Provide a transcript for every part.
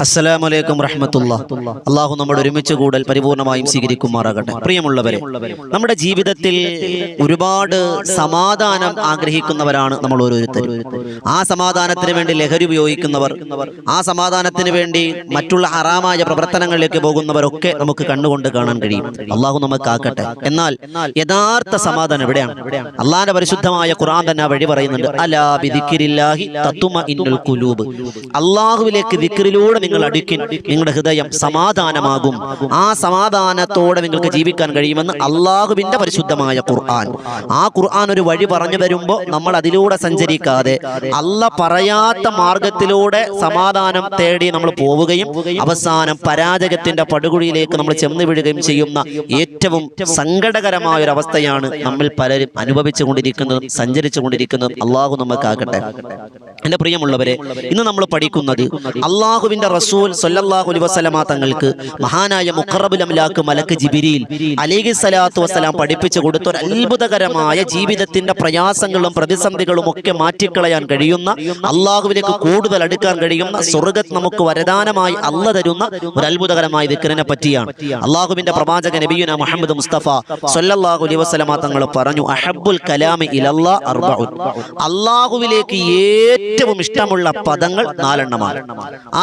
അസ്സലാമു അലൈക്കും വറഹ്മത്തുള്ളാഹി. അള്ളാഹു നമ്മുടെ ഒരുമിച്ച് കൂടൽ പരിപൂർണമായും സ്വീകരിക്കുമാറാകട്ടെ. പ്രിയമുള്ളവരെ, നമ്മുടെ ജീവിതത്തിൽ ഒരുപാട് സമാധാനം ആഗ്രഹിക്കുന്നവരാണ് നമ്മൾ ഓരോരുത്തരും. ആ സമാധാനത്തിന് വേണ്ടി ലഹരി ഉപയോഗിക്കുന്നവർ, ആ സമാധാനത്തിന് വേണ്ടി മറ്റുള്ള ഹറാമായ പ്രവർത്തനങ്ങളിലേക്ക് പോകുന്നവരൊക്കെ നമുക്ക് കണ്ണുകൊണ്ട് കാണാൻ കഴിയും. അള്ളാഹു നമുക്ക് ആക്കട്ടെ. എന്നാൽ യഥാർത്ഥ സമാധാനം എവിടെയാണ്? അള്ളാഹിന്റെ പരിശുദ്ധമായ ഖുർആൻ തന്നെ വഴി പറയുന്നുണ്ട്, അലാ ബിദിക്രില്ലാഹി തത്മഇന്നുൽ ഖുലൂബ്. അള്ളാഹുവിലേക്ക് ദിക്റിലൂടെ നിങ്ങൾ അടുക്കിൻ, നിങ്ങളുടെ ഹൃദയം സമാധാനമാകും. ആ സമാധാനത്തോടെ നിങ്ങൾക്ക് ജീവിക്കാൻ കഴിയുമെന്ന് അള്ളാഹുവിന്റെ പരിശുദ്ധമായ ഖുർആൻ. ആ ഖുർആൻ ഒരു വഴി പറഞ്ഞു തരുമ്പോൾ നമ്മൾ അതിലൂടെ സഞ്ചരിക്കാതെ അള്ളാഹ് പറയാത്ത മാർഗത്തിലൂടെ സമാധാനം തേടി നമ്മൾ പോവുകയും അവസാനം പരാജയത്തിന്റെ പടുകുഴിയിലേക്ക് നമ്മൾ ചെന്ന് വീഴുകയും ചെയ്യുന്ന ഏറ്റവും സങ്കടകരമായ ഒരു അവസ്ഥയാണ് നമ്മൾ പലരും അനുഭവിച്ചു കൊണ്ടിരിക്കുന്നതും സഞ്ചരിച്ചു കൊണ്ടിരിക്കുന്നതും. അള്ളാഹു നമുക്കാകട്ടെ. എന്റെ പ്രിയമുള്ളവരെ, ഇന്ന് നമ്മൾ പഠിക്കുന്നത് അള്ളാഹുവിന്റെ റസൂൽ സ്വല്ലല്ലാഹു അലൈഹി വസല്ലമ തങ്ങൾക്ക് മഹാനായ മുഖറബുൽ അംലാക്ക് മലക്ക് ജിബ്രീൽ അലൈഹി സ്വലാത്തു വസ്സലാം പഠിപ്പിച്ചു കൊടുത്ത ഒരു അത്ഭുതകരമായ ജീവിതത്തിന്റെ പ്രയാസങ്ങളും പ്രതിസന്ധികളും ഒക്കെ മാറ്റിക്കളയാൻ കഴിയുന്ന, അള്ളാഹുവിലേക്ക് കൂടുതൽ അടുക്കാൻ കഴിയുന്ന, സ്വർഗ്ഗത്ത് നമുക്ക് വരദാനമായി അള്ള തരുന്ന ഒരു അത്ഭുതകരമായ ദിക്റിനെ പറ്റിയാണ്. അള്ളാഹുവിന്റെ പ്രവാചകൻ നബിയുനാ മുഹമ്മദ് മുസ്തഫ സ്വല്ലല്ലാഹു അലൈഹി വസല്ലമ തങ്ങൾ പറഞ്ഞു, അഹബ്ബുൽ കലാമി ഇലല്ലാഹ് അർബഉൻ. അള്ളാഹുവിലേക്ക് ഏറ്റവും ഇഷ്ടമുള്ള പദങ്ങൾ 4 എണ്ണമാണ്.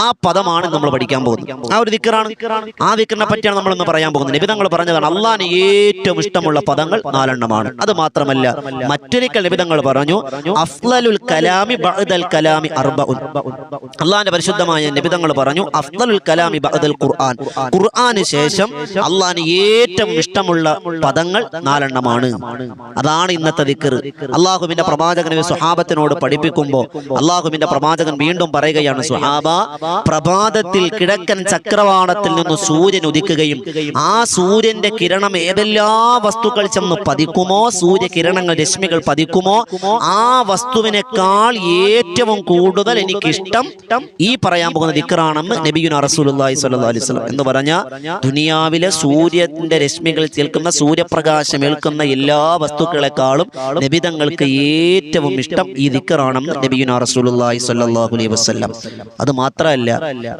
ആ പദമാണ് നമ്മൾ പഠിക്കാൻ പോകുന്നത്. ആ ഒരു ദിക്റാണ്. ആ ദിക്റിനെ പറ്റിയാണ് നമ്മൾ ഇന്ന് പറയാൻ പോകുന്നത്. നബി തങ്ങൾ പറഞ്ഞതാണ്, അള്ളാഹിന് ഏറ്റവും ഇഷ്ടമുള്ള പദങ്ങൾ 4 എണ്ണമാണ്. അത് മാത്രമല്ല, മറ്റൊരിക്കൽ നബി തങ്ങൾ പറഞ്ഞു, അഫ്ളലുൽ കലാമി ബഅദൽ കലാമി അർബഉൻ. അള്ളാഹിന്റെ പരിശുദ്ധമായ നബി തങ്ങൾ പറഞ്ഞു, അഫ്ളലുൽ കലാമി ബഅദൽ ഖുർആൻ. ഖുർആന് ശേഷം അള്ളാഹിന് ഏറ്റവും ഇഷ്ടമുള്ള പദങ്ങൾ 4 എണ്ണമാണ്. അതാണ് ഇന്നത്തെ ദിക്ർ. അള്ളാഹുവിന്റെ പ്രവാചകൻ സ്വഹാബത്തിനോട് പഠിപ്പിക്കുമ്പോൾ അള്ളാഹുവിന്റെ പ്രവാചകൻ വീണ്ടും പറയുകയാണ്, സ്വഹാബ, പ്രഭാതത്തിൽ കിഴക്കൻ ചക്രവാളത്തിൽ നിന്ന് സൂര്യൻ ഉദിക്കുകയും ആ സൂര്യന്റെ കിരണം ഏതെല്ലാം വസ്തുക്കൾ ചെന്ന് പതിക്കുമോ, സൂര്യകിരണങ്ങൾ രശ്മികൾ പതിക്കുമോ, ആ വസ്തുവിനേക്കാൾ ഏറ്റവും കൂടുതൽ എനിക്കിഷ്ടം ഈ പറയാൻ പോകുന്ന ദിക്റാണെന്ന് നബിയുനാ റസൂലുള്ളാഹി സ്വല്ലല്ലാഹു അലൈഹി വസല്ലം എന്ന് പറഞ്ഞ, ദുനിയാവിലെ സൂര്യന്റെ രശ്മികൾ ചേൽക്കുന്ന, സൂര്യപ്രകാശം ഏൽക്കുന്ന എല്ലാ വസ്തുക്കളെക്കാളും നബിതങ്ങൾക്ക് ഏറ്റവും ഇഷ്ടം ഈ ദിക്റാണെന്ന് നബിയുനാ റസൂലുള്ളാഹി സ്വല്ലല്ലാഹു അലൈഹി വസല്ലം. അത് മാത്രമല്ല,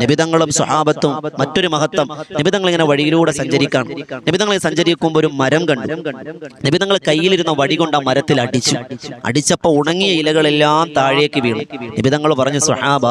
നബിതങ്ങളും സ്വഹാബത്തും മറ്റൊരു മഹത്വം, നബിതങ്ങൾ ഇങ്ങനെ വഴിയിലൂടെ സഞ്ചരിക്കാൻ, നബിതങ്ങൾ സഞ്ചരിക്കുമ്പോൾ ഒരു മരം കണ്ടു. നബിതങ്ങൾ കയ്യിലിരുന്ന വടി കൊണ്ട് ആ മരത്തിൽ അടിച്ചപ്പോൾ ഉണങ്ങിയ ഇലകളെല്ലാം താഴേക്ക് വീണു. നബിതങ്ങൾ പറഞ്ഞു, സ്വഹാബ,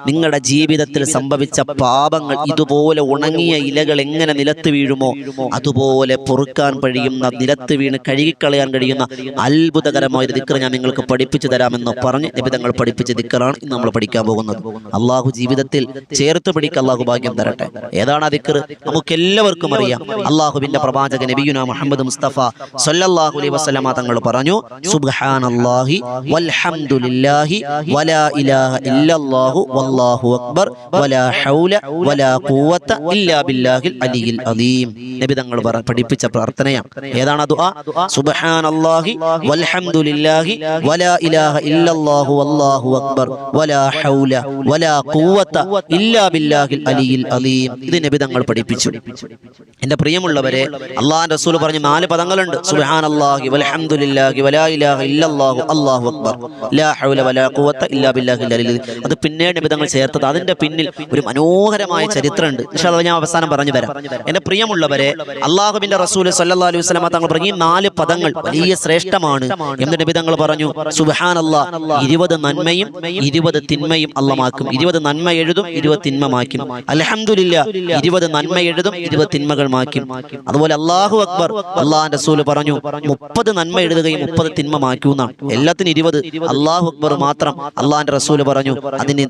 നിങ്ങളുടെ ജീവിതത്തിൽ സംഭവിച്ച പാപങ്ങൾ ഇതുപോലെ ഉണങ്ങിയ ഇലകൾ എങ്ങനെ നിലത്ത് വീഴുമോ അതുപോലെ പൊറുക്കാൻ കഴിയുന്ന, നിലത്ത് വീണ് കഴുകിക്കളയാൻ കഴിയുന്ന അത്ഭുതകരമായ ഒരു ദിക്ർ ഞാൻ നിങ്ങൾക്ക് പഠിപ്പിച്ചു തരാമെന്ന് പറഞ്ഞ് നബിതങ്ങൾ പഠിപ്പിച്ച ദിക്റാണ് ഇന്ന് നമ്മൾ പഠിക്കാൻ പോകുന്നത്. അള്ളാഹു ജീവിതത്തിൽ ചേർത്ത് പിടിക്കാൻ അള്ളാഹു ഭാഗ്യം തരട്ടെ. ഏതാണ് ആ ദിക്ർ? നമുക്ക് എല്ലാവർക്കും അറിയാം. അള്ളാഹുവിന്റെ പ്രവാചകൻ നബിയുനാ മുഹമ്മദ് മുസ്തഫ സ്വല്ലല്ലാഹു അലൈഹി വസല്ലമ തങ്ങൾ പറഞ്ഞു, സുബ്ഹാനല്ലാഹി വൽഹംദുലില്ലാഹി വലാ ഇലാഹ ഇല്ലല്ലാഹു വല്ലാഹു അക്ബർ വലാ ഹൗല വലാ ഖുവത ഇല്ലാ ബില്ലാഹിൽ അലിയിൽ അലീം. നബി തങ്ങൾ പഠിപ്പിച്ച പ്രാർത്ഥനയാണ്. ഏതാണ് ദുആ? സുബ്ഹാനല്ലാഹി വൽഹംദുലില്ലാഹി വലാ ഇലാഹ ഇല്ലല്ലാഹു വല്ലാഹു അക്ബർ വലാ ഹൗല വലാ ഖുവത ഇല്ലാ ബില്ലാഹിൽ അലിയിൽ അലീം. ഇത് നബി തങ്ങൾ പഠിപ്പിച്ചു. എന്റെ പ്രിയമുള്ളവരെ, അല്ലാഹുവിന്റെ റസൂൽ പറഞ്ഞ 4 പദങ്ങളുണ്ട്. സുബ്ഹാനല്ലാഹി വൽഹംദുലില്ലാഹി വലാ ഇലാഹ ഇല്ലല്ലാഹു അല്ലാഹു അക്ബർ ലാ ഹൗല വലാ ഖുവത ഇല്ലാ ബില്ലാഹിൽ അലിയിൽ. അത് പിന്നീട് നബി തങ്ങൾ ചേർത്തത്. അതിന്റെ പിന്നിൽ ഒരു മനോഹരമായ ചരിത്രമുണ്ട്. ഇൻഷാ അല്ലാഹ് ഞാൻ അവസാനം പറഞ്ഞു തരാം. എന്റെ പ്രിയമുള്ളവരെ, അള്ളാഹുവിന്റെ റസൂൽ സ്വല്ലല്ലാഹു അലൈഹി വസല്ലമ തങ്ങൾ പറഞ്ഞു, 4 പദങ്ങൾ വലിയ ശ്രേഷ്ഠമാണ് എന്ന് നബി തങ്ങൾ പറഞ്ഞു. സുബ്ഹാനല്ലാഹ് 20 നന്മയും 20 തിന്മയും അള്ളമാക്കും. 20 നന്മ എഴുതും, 20 തിന്മ മാക്കും. അൽഹംദുലില്ലാ 20 നന്മ എഴുതും, 20 തിന്മകൾ മാക്കും. അതുപോലെ അല്ലാഹു അക്ബർ, അള്ളാഹുവിന്റെ റസൂൽ പറഞ്ഞു 30 നന്മ എഴുതുകയും 30 തിന്മ മാക്കൂന്നാണ്. എല്ലാത്തിനും 20. അല്ലാഹു അക്ബർ മാത്രം അള്ളാഹുവിന്റെ റസൂൽ പറഞ്ഞു അതിന്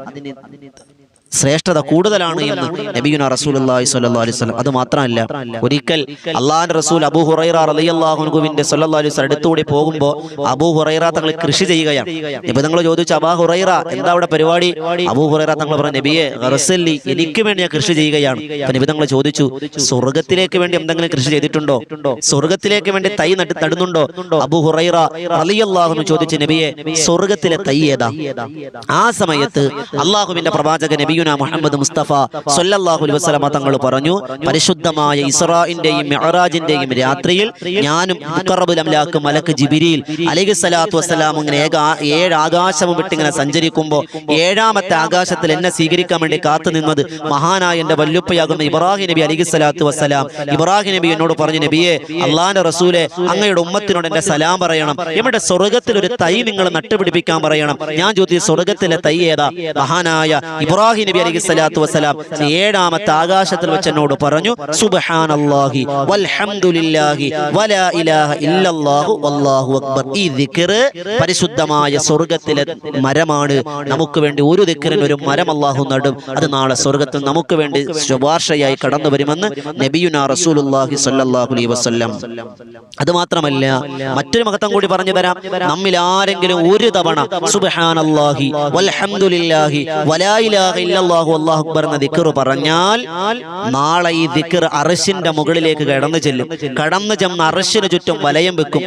ശ്രേഷ്ഠത കൂടുതലാണ് എന്ന് നബിയുനാ റസൂലുള്ളാഹി സ്വല്ലല്ലാഹു അലൈഹി വസല്ലം. അത് മാത്രമല്ല, ഒരിക്കൽ അള്ളാഹുവിന്റെ റസൂൽ അബൂ ഹുറൈറ റളിയല്ലാഹു അൻഹുവിന്റെ സ്വല്ലല്ലാഹു അലൈഹി വസല്ലം അടുത്തുകൂടി പോകുമ്പോൾ അബൂ ഹുറൈറ തങ്ങൾ കൃഷി ചെയ്യുകയാണ്. നബി തങ്ങൾ ചോദിച്ചു, അബൂ ഹുറൈറ, എന്താ അവിടെ പരിപാടി? അബൂ ഹുറൈറ തങ്ങൾ പറഞ്ഞു, നബിയെ, ഗർസലി, എനിക്ക് വേണ്ടി ഞാൻ കൃഷി ചെയ്യുകയാണ്. അപ്പോൾ നബി തങ്ങൾ ചോദിച്ചു, സ്വർഗ്ഗത്തിലേക്ക് വേണ്ടി എന്തെങ്കിലും കൃഷി ചെയ്തിട്ടുണ്ടോ? സ്വർഗ്ഗത്തിലേക്ക് വേണ്ടി തൈ നടുന്നുണ്ടോ? അബൂ ഹുറൈറ റളിയല്ലാഹു അൻഹു ചോദിച്ചു, നബിയെ, സ്വർഗ്ഗത്തിലെ തൈ ഏതാ? ആ സമയത്ത് അള്ളാഹുവിന്റെ പ്രവാചകൻ നബി നബിയുന മുഹമ്മദ് മുസ്തഫ സ്വല്ലല്ലാഹു അലൈഹി വസല്ലമ തങ്ങൾ പറഞ്ഞു, പരിശുദ്ധമായ ഇസ്രാഇന്റെയും മിഅ്റാജിന്റെയും രാത്രിയിൽ ഞാനും മുഖറബുൽ അംലാക്ക് മലക്ക് ജിബ്രീൽ അലൈഹിസ്സലാത്തു വസ്സലാം ഇങ്ങനെ 7 ആകാശവും വിട്ടിങ്ങനെ സഞ്ചരിക്കുമ്പോൾ 7ാമത്തെ ആകാശത്തിൽ എന്നെ സ്വീകരിക്കാൻ വേണ്ടി കാത്തു നിന്നത് മഹാനായ എന്റെ വല്ലുപ്പയാകുന്ന ഇബ്രാഹിം നബി അലൈഹിസ്സലാത്തു വസ്സലാം. ഇബ്രാഹിം നബി എന്നോട് പറഞ്ഞു, നബിയെ, അള്ളാന്റെ റസൂലെ, അങ്ങയുടെ ഉമ്മത്തിനോട് എന്റെ സലാം പറയണം. ഇവിടെ സ്വർഗത്തിൽ ഒരു തൈ നിങ്ങൾ നട്ടുപിടിപ്പിക്കാൻ പറയണം. ഞാൻ ചോദിച്ചു, സ്വർഗത്തിലെ തൈ ഏതാ? മഹാനായ ഇബ്രാഹിം നബി അലൈഹിസ്സലാത്തു വസ്സലാം 7ാമത്തെ ആകാശത്തിൽ വെച്ച് എന്നോട് പറഞ്ഞു, സുബ്ഹാനല്ലാഹി വൽഹംദുലില്ലാഹി വലാ ഇലാഹ ഇല്ലല്ലാഹു വല്ലാഹു അക്ബർ. ഈ ദിക്ർ പരിശുദ്ധമായ സ്വർഗത്തിലെ മരമാണ്. നമുക്ക് വേണ്ടി ഒരു ദിക്റിന് ഒരു മരം അല്ലാഹു നടും. അത് നാളെ സ്വർഗത്തിൽ നമുക്ക് വേണ്ടി ശുപാർശയായി കടന്നു വരുമെന്ന് നബിയുനാ റസൂലുള്ളാഹി സ്വല്ലല്ലാഹു അലൈഹി വസല്ലം. അത് മാത്രമല്ല, മറ്റൊരു മഹത്വം കൂടി പറഞ്ഞു തരാം. നമ്മിൽ ആരെങ്കിലും ഒരു തവണ സുബ്ഹാനല്ലാഹി വൽഹംദുലില്ലാഹി വലാ ഇലാഹ ഇല്ലല്ലാഹു വല്ലാഹു അക്ബർ എന്ന ദിക്ർ പറഞ്ഞാൽ നാളെ ഈ ദിക്ർ അർശിന്റെ മുകളിലേക്ക് കടന്നു ചെല്ലും. കടന്നു ചെന്ന് അർശിന് ചുറ്റും വലയം വെക്കും.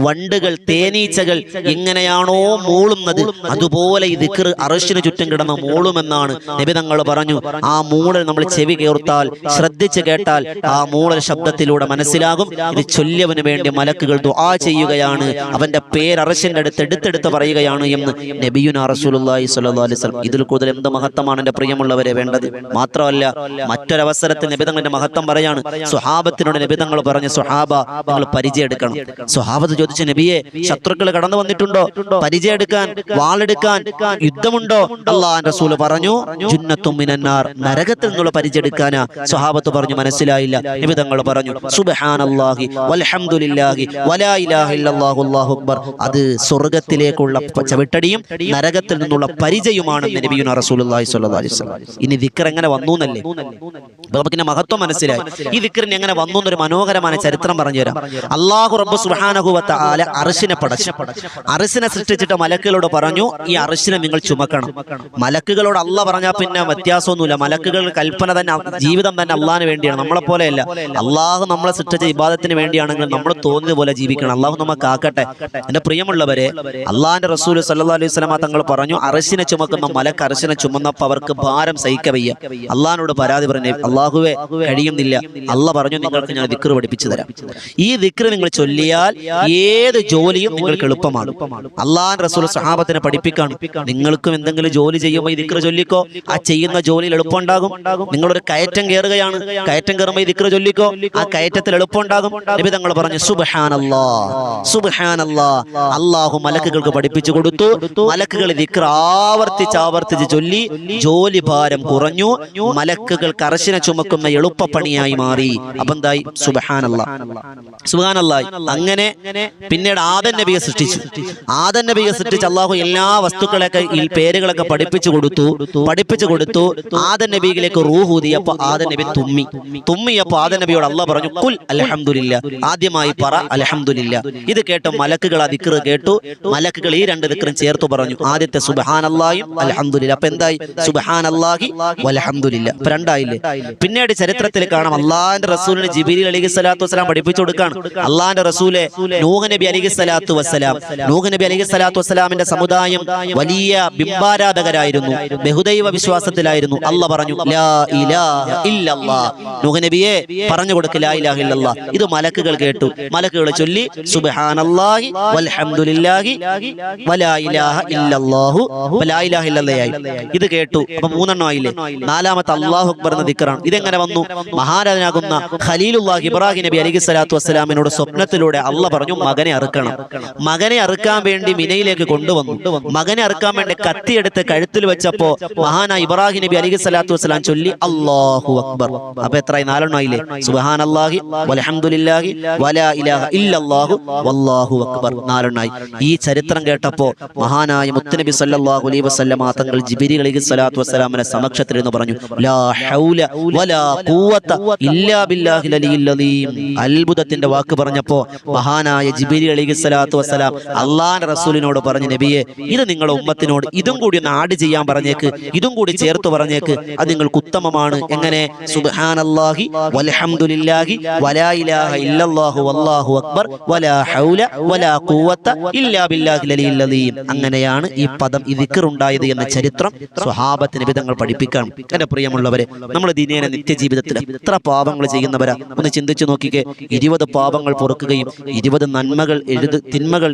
വണ്ടുകൾ, തേനീച്ചകൾ എങ്ങനെയാണോ മൂളുന്നത് അതുപോലെ ഈ ദിക്ർ അർശിന് ചുറ്റും കിടന്ന് മൂളുമെന്നാണ് നബി തങ്ങൾ പറഞ്ഞു. ആ മൂളൽ നമ്മൾ ചെവി കേർത്താൽ, ശ്രദ്ധിച്ച് കേട്ടാൽ ആ മൂളൽ ശബ്ദത്തിലൂടെ മനസ്സിലാകും ഇത് ചൊല്ലിയവന് വേണ്ടി മലക്കുകൾ ദുആ ചെയ്യുകയാണ്, അവന്റെ പേര് അർശിന്റെ അടുത്ത് എടുത്തെടുത്ത് പറയുകയാണ് എന്ന് നബിയുനാ റസൂലുള്ളാഹി സ്വല്ലല്ലാഹു അലൈഹി വസല്ലം. ഇതിൽ കൂടുതൽ എന്ത് മഹത്വമാണ് എന്റെ പ്രിയമുള്ളവരെ വേണ്ടത്? മാത്രമല്ല, മറ്റൊരവസരത്തിൽ നബി തങ്ങളുടെ മഹത്വം പറയാണ്. സ്വഹാബത്തിനോട് നബി തങ്ങൾ പറഞ്ഞു, സ്വഹാബ, നിങ്ങൾ പരിചയം എടുക്കണം. സ്വഹാബത്ത് ചോദിച്ചു, നബിയെ, ശത്രുക്കൾ കടന്നു വന്നിട്ടുണ്ടോ? പരിചയം എടുക്കാൻ, വാളെടുക്കാൻ, യുദ്ധമുണ്ടോ? അല്ലാഹുവിന്റെ റസൂൽ പറഞ്ഞു, ജുന്നത്തും മിനന്നാർ, നരകത്തിൽ നിന്നുള്ള പരിചയം എടുക്കാനാ. സ്വഹാബത്ത് പറഞ്ഞു, മനസ്സിലായില്ല. നബി തങ്ങൾ പറഞ്ഞു, സുബ്ഹാനല്ലാഹി വൽഹംദുലില്ലാഹി വലാ ഇലാഹ ഇല്ലല്ലാഹു വല്ലാഹു അക്ബർ. അത് സ്വർഗ്ഗത്തിലേക്കുള്ള ചവിട്ടടിയും നരകത്തിൽ നിന്നുള്ള പരിചയമാണെന്ന് നബിയുനാ റസൂലുള്ളാഹി സ്വല്ലല്ലാഹു അലൈഹി വസല്ലം. ഇനി ദിക്ർ എങ്ങനെ വന്നു എന്നല്ലേ നമുക്കിന്റെ മഹത്വം മനസ്സിലായി. ഈ ദിക്റിന് എങ്ങനെ വന്നു എന്നൊരു മനോഹരമായ ചരിത്രം പറഞ്ഞു തരാം. അല്ലാഹു റബ്ബ് സുബ്ഹാനഹു വ തആല അർശിനെ പടച്ചു. അർശിനെ സൃഷ്ടിച്ചിട്ട് മലക്കുകളോട് പറഞ്ഞു, ഈ അർശിനെ നിങ്ങൾ ചുമക്കണം. മലക്കുകളോട് അല്ലാഹ് പറഞ്ഞാൽ പിന്നെ വ്യത്യാസമൊന്നുമില്ല. മലക്കുകൾ കൽപ്പന തന്നെ, ജീവിതം തന്നെ അള്ളാഹിന് വേണ്ടിയാണ്. നമ്മളെ പോലെയല്ല. അള്ളാഹു നമ്മളെ സൃഷ്ടിച്ച ഇബാദത്തിന് വേണ്ടിയാണെങ്കിൽ നമ്മൾ തോന്നിയത് പോലെ ജീവിക്കണം. അള്ളാഹു നമുക്ക് ആക്കട്ടെ. എന്റെ പ്രിയമുള്ളവരെ, അള്ളാഹിന്റെ റസൂൽ സല്ലല്ലാഹു അലൈഹി വസല്ലം തങ്ങൾ പറഞ്ഞു, അർശിനെ ചുമക്കുന്ന മലക്ക് അർശിനെ ചുമന്നപ്പോൾ അവർക്ക് ഭാരം സഹിക്കവയ്യ. അള്ളാഹിനോട് പരാതി പറഞ്ഞു, അള്ളാഹുവേ, കഴിയുന്നില്ല. അള്ളാഹ് പറഞ്ഞു, നിങ്ങൾക്ക് ഞാൻ ദിക്ർ പഠിപ്പിച്ചു തരാം. ഈ ദിക്ർ നിങ്ങൾ ചൊല്ലിയാൽ ഏത് ജോലിയും നിങ്ങൾക്ക് എളുപ്പമാണ്. അള്ളാഹിന്റെ റസൂൽ സഹാബത്തിനെ പഠിപ്പിക്കാണ്, നിങ്ങൾക്കും എന്തെങ്കിലും ജോലി ചെയ്യുമ്പോൾ ഈ ദിക്ർ ചൊല്ലിക്കോ. ആ ചെയ്യുന്ന ജോലിയിൽ എളുപ്പം ഉണ്ടാകും. നിങ്ങളൊരു കയറ്റം കയറുകയാണ്, കയറ്റം കയറുമ്പോൾ ഈ ദിക്ർ ചൊല്ലിക്കോ. ആ കയറ്റത്തിൽ എളുപ്പം ഉണ്ടാകും. നബി തങ്ങൾ പറഞ്ഞു, സുബ്ഹാനല്ലാഹ് സുബ്ഹാനല്ലാഹ്. അള്ളാഹു മലക്കുകൾക്ക് പഠിപ്പിച്ചു കൊടുത്തു. മലക്കുകൾ ദിക്ർ ആവർത്തിച്ച് ചൊല്ലി ജോലി ഭാരം കുറഞ്ഞു. മലക്കുകൾക്ക് അർശിനെ ചുമക്കുന്ന എളുപ്പപ്പണിയായി മാറി. അപ്പൊ എന്തായി? സുബ്ഹാനല്ലാഹ് സുബ്ഹാനല്ലാഹ്. അങ്ങനെ പിന്നീട് ആദം നബിയെ സൃഷ്ടിച്ചു. ആദം നബിയെ സൃഷ്ടിച്ച് അള്ളാഹു എല്ലാ വസ്തുക്കളൊക്കെ ഈ പേരുകളൊക്കെ പഠിപ്പിച്ചു കൊടുത്തു. ആദം നബിയിലേക്ക് റൂഹ് ഊതിയപ്പോൾ ആദം നബി തുമ്മിയപ്പോൾ ആദം നബിയോട് അള്ളാഹ് പറഞ്ഞു, ഖുൽ അൽഹംദുലില്ലാ, ആദ്യമായി പറ അൽഹംദുലില്ലാ. ഇത് കേട്ടോ മലക്കുകൾ ആ ദിക്ർ കേട്ടു. മലക്കുകൾ ഈ രണ്ട് ദിക്റും ചേർത്തു പറഞ്ഞു. ആദ്യത്തെ സുബ്ഹാനല്ലാഹിയും അൽഹംദുലില്ലാ. അപ്പൊ എന്തായി? സുബ്ഹാനല്ലാഹി വൽഹംദുലില്ലാ. അപ്പൊ രണ്ടായില്ലേ? പിന്നീട് ചരിത്രത്തിൽ കാണാം, അള്ളാഹിന്റെ റസൂലിന് ജിബ്രീൽ അലൈഹിസ്സലാത്തു വസ്സലാം പഠിപ്പിച്ചു കൊടുക്കാണ്. അള്ളാഹിന്റെ റസൂലെ നൂഹ് നബി അലൈഹിസ്സലാത്തു വസ്സലാമിന്റെ സമുദായം വലിയ ബിംബാരാധകരായിരുന്നു, ബഹുദൈവ വിശ്വാസത്തിലായിരുന്നു. അള്ളാഹ് പറഞ്ഞു, ലാ ഇലാഹ ഇല്ലല്ലാഹ്. നൂഹ് നബിയെ പറഞ്ഞു കൊടുക്ക്, ലാ ഇലാഹ ഇല്ലല്ലാഹ്. ഇത് മലക്കുകൾ കേട്ടു. മലക്കുകൾ ചൊല്ലി സുബ്ഹാനല്ലാഹി വൽഹംദുലില്ലാഹി വലാ ഇലാഹ ഇല്ലല്ലാഹു വലാ ഇലാഹ ഇല്ലല്ലാഹ്. ഇത് കേട്ടു. അപ്പൊ 3 ആയില്ലേ? 4ാമത്തെ അല്ലാഹു അക്ബർ എന്ന ദിക്റാണ്. ഇതെങ്ങനെ വന്നു? മഹാരാജനാകുന്ന ഖലീലുല്ലാഹി ഇബ്രാഹിം നബി അലൈഹിസ്സലാത്തു വസ്സലാമിനോട് സ്വപ്നത്തിലൂടെ അള്ളാഹ് പറഞ്ഞു, മകനെ അറുക്കണം. മകനെ അറുക്കാൻ വേണ്ടി മിനയിലേക്ക് കൊണ്ടുവന്നു. മകനെ അറുക്കാൻ വേണ്ടി കത്തിയെടുത്ത് കഴുത്തിൽ വെച്ചപ്പോ മഹാനായ ഇബ്രാഹിം നബി അലൈഹിസ്സലാത്തു വസ്സലാം ചൊല്ലി അല്ലാഹു അക്ബർ. അപ്പൊ എത്രയായി? 4 ആയില്ലേ? സുബ്ഹാനല്ലാഹി വൽഹംദുലില്ലാഹി വലാ ഇലാഹ ഇല്ലല്ലാഹു വല്ലാഹു അക്ബർ. 4 ആയി. ഈ ചരിത്രം കേട്ടപ്പോ മഹാനായ മുത്തുനബി സല്ലല്ലാഹു അലൈഹി വസല്ലം തങ്ങൾ ജിബ്രീൽ അലൈഹിസ്സലാത്തു വസ്സലാമിന്റെ സമക്ഷത്തിൽ എന്ന് പറഞ്ഞു, ലാ ഹൗല വലാ ഖുവത ഇല്ലാ ബില്ലാഹിൽ അലിയിൽ അലീം. അത്ഭുതത്തിന്റെ വാക്ക് പറഞ്ഞപ്പോ മഹാനായ ജിബ്രീൽ അലൈഹിസ്സലാത്തു വസ്സലാം അള്ളാഹിന്റെ റസൂലിനോട് പറഞ്ഞു, നബിയെ, ഇത് നിങ്ങളുടെ ഉമ്മത്തിനോട് ഇതും കൂടി ഒന്ന് ആഡ് ചെയ്യാൻ പറഞ്ഞേക്ക്, ഇതും കൂടി ചേർത്ത് പറഞ്ഞേക്ക്, അത് നിങ്ങൾക്ക് ഉത്തമമാണ്. എങ്ങനെ? സുബ്ഹാനല്ലാഹി വൽഹംദുലില്ലാഹി വലാ ഇലാഹ ഇല്ലല്ലാഹു വല്ലാഹു അക്ബർ വലാ ഹൗല വലാ ഖുവത ഇല്ലാ ബില്ലാഹിൽ അലിയിൽ അലീം. അങ്ങനെയാണ് ഈ പദം, ഈ ദിക്ർ ഉണ്ടായത് എന്ന ചരിത്രം സ്വഹാബത്ത് സ്വഹാബത്തിന് വിധങ്ങൾ പഠിപ്പിക്കാൻ. എന്റെ പ്രിയമുള്ളവരെ, നമ്മൾ ദിനേന നിത്യജീവിതത്തിൽ എത്ര പാപങ്ങൾ ചെയ്യുന്നവരാ ഒന്ന് ചിന്തിച്ചു നോക്കിക്കേ. 20 പാപങ്ങൾ പൊറുക്കുകയും 20 തിന്മകൾ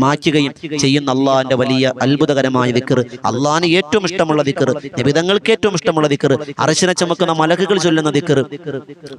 മാറ്റുകയും ചെയ്യുന്ന അള്ളാഹിന്റെ വലിയ അത്ഭുതകരമായ ദിക്ർ, അള്ളാഹിന് ഏറ്റവും ഇഷ്ടമുള്ള ദിക്ർ, നബിതങ്ങൾക്ക് ഏറ്റവും ഇഷ്ടമുള്ള ദിക്ർ, അർശിനെ ചുമക്കുന്ന മലക്കുകൾ ചൊല്ലുന്ന ദിക്ർ,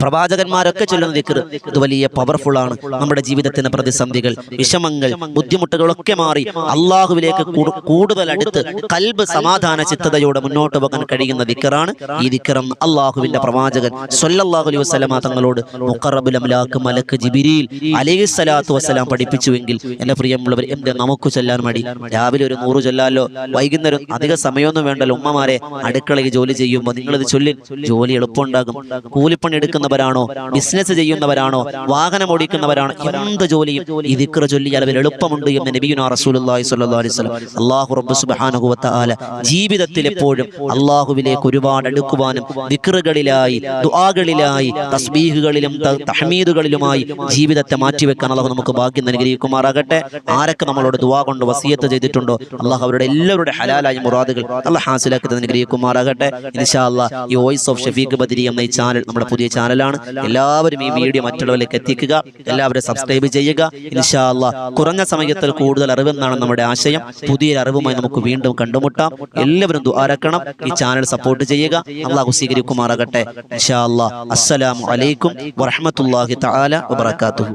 പ്രവാചകന്മാരൊക്കെ ചൊല്ലുന്ന ദിക്ർ, ഇത് വലിയ പവർഫുൾ ആണ്. നമ്മുടെ ജീവിതത്തിന് പ്രതിസന്ധികൾ, വിഷമങ്ങൾ, ബുദ്ധിമുട്ടുകളൊക്കെ മാറി അള്ളാഹുവിലേക്ക് കൂടുതൽ അടുത്ത് കൽബ് സമാധാന ചിത്തതയോടെ മുന്നോട്ട് പോകാൻ കഴിയുന്ന ദിക്റാണ് ഈ ദിക്റം. അള്ളാഹുവിന്റെ പ്രവാചകൻ സ്വല്ലല്ലാഹു അലൈഹി വസല്ലമ തങ്ങളോട് മുഖറബുൽ അംലാക്ക് മലക്ക് ജിബ്രീൽ അലൈഹിസ്സലാത്തു വസ്സലാം പഠിപ്പിച്ചുവെങ്കിൽ എന്റെ പ്രിയമുള്ളവർ, എന്ത് നമുക്ക് ചൊല്ലാൻ മടി? രാവിലെ ഒരു 100 ചൊല്ലാലോ, വൈകുന്നേരം അധിക സമയമൊന്നും വേണ്ടല്ലോ. ഉമ്മമാരെ, അടുക്കളയിൽ ജോലി ചെയ്യുമ്പോൾ നിങ്ങളിത് ചൊല്ലിൻ, ജോലി എളുപ്പമുണ്ടാകും. കൂലിപ്പണി എടുക്കുന്നവരാണോ, ബിസിനസ് ചെയ്യുന്നവരാണോ, വാഹനം ഓടിക്കുന്നവരാണോ, എന്ത് ജോലിയും ഈ ദിക്ർ ചൊല്ലിയാൽ അവർ എളുപ്പമുണ്ട് എന്ന് നബിയുനാ റസൂലുള്ളാഹി സ്വല്ലല്ലാഹു അലൈഹി വസല്ലം. അല്ലാഹു റബ്ബ് സുബ്ഹാനഹു വ തആല ജീവിതത്തിൽ എപ്പോഴും അള്ളാഹുവിലേക്ക് ഒരുപാട് അടുക്കുവാനും ദിക്റുകളിലായി, ദുആകളിലായി, തസ്ബീഹുകളിലും തഹ്മീദുകളിലുമായി ജീവിതത്തെ മാറ്റിവെക്കാൻ അള്ളാഹു നമുക്ക് ഭാഗ്യം അനുഗ്രഹിക്കുമാറാകട്ടെ. ആരൊക്കെ നമ്മളോട് ദുആ കൊണ്ട് വസിയത്ത് ചെയ്തിട്ടുണ്ടോ അള്ളാഹു അവരുടെ എല്ലാവരുടെ ഹലാലായ മുറാദുകൾ അള്ളാഹു ഹാസിലാക്കി അനുഗ്രഹിക്കുമാറാകട്ടെ. ഇൻഷാ അല്ലാഹ് ഈ വോയിസ് ഓഫ് ഷഫീഖ് ബദരി എന്ന ഈ ചാനൽ നമ്മുടെ പുതിയ ചാനലാണ്. എല്ലാവരും ഈ വീഡിയോ മറ്റുള്ളവരിലേക്ക് എത്തിക്കുക, എല്ലാവരും സബ്സ്ക്രൈബ് ചെയ്യുക. ഇൻഷാ അല്ലാഹ് കുറഞ്ഞ സമയത്തിൽ കൂടുതൽ അറിവെന്നാണ് നമ്മുടെ ആശയം. പുതിയൊരു അറിവുമായി നമുക്ക് വീണ്ടും കണ്ടുമുട്ടാം. എല്ലാവരും ദുആരക്കണം, ഈ ചാനൽ സപ്പോർട്ട് ചെയ്യുക. അള്ളാഹു സ്വീകരിക്കുമാറാകട്ടെ. ഇൻഷാ അല്ലാഹ്. അസ്സലാമു അലൈക്കും വറഹ്മത്തുള്ളാഹി തആല വബറകാതുഹു.